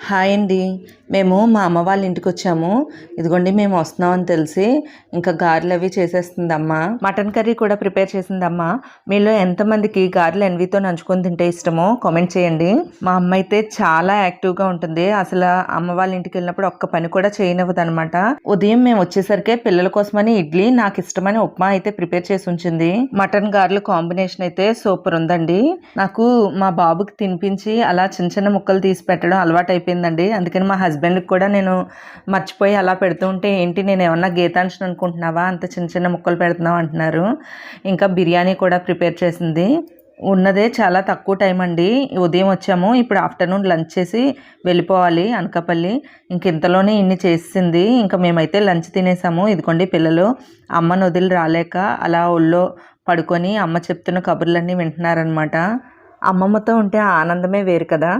Hi అండి. మేము మా అమ్మ వాళ్ళ ఇంటికి వచ్చాము. ఇదిగోండి మేము వస్తున్నామని తెలిసి ఇంకా గారెలు అవి చేసేస్తుంది అమ్మ. మటన్ కర్రీ కూడా ప్రిపేర్ చేసింది అమ్మ. మీలో ఎంతమందికి గారెలు ఎన్వితో నంచుకొని తింటే ఇష్టమో కామెంట్ చేయండి. మా అమ్మ అయితే చాలా యాక్టివ్గా ఉంటుంది. అసలు అమ్మ వాళ్ళ ఇంటికి వెళ్ళినప్పుడు ఒక్క పని కూడా చేయనివ్వదు అనమాట. ఉదయం మేము వచ్చేసరికి పిల్లల కోసమని ఇడ్లీ, నాకు ఇష్టమైన ఉప్మా అయితే ప్రిపేర్ చేసి ఉంచింది. మటన్ గారెలు కాంబినేషన్ అయితే సూపర్ ఉందండి. నాకు మా బాబుకి తినిపించి అలా చిన్న చిన్న ముక్కలు తీసి పెట్టడం అలవాటు అయిపోయిందండి. అందుకని మా హస్బెండ్కి కూడా నేను మర్చిపోయి అలా పెడుతూ ఉంటే, ఏంటి నేను ఏమన్నా గీతాంశను అనుకుంటున్నావా, అంత చిన్న చిన్న ముక్కలు పెడుతున్నావు అంటున్నారు. ఇంకా బిర్యానీ కూడా ప్రిపేర్ చేసింది. ఉన్నదే చాలా తక్కువ టైం అండి. ఉదయం వచ్చాము, ఇప్పుడు ఆఫ్టర్నూన్ లంచ్ చేసి వెళ్ళిపోవాలి అనకాపల్లి. ఇంక ఇంతలోనే ఇన్ని చేసింది. ఇంకా మేమైతే లంచ్ తినేసాము. ఇదిగోండి పిల్లలు అమ్మను వదిలి రాలేక అలా ఒళ్ళో పడుకొని అమ్మ చెప్తున్న కబుర్లన్నీ వింటున్నారనమాట. అమ్మమ్మతో ఉంటే ఆనందమే వేరు కదా.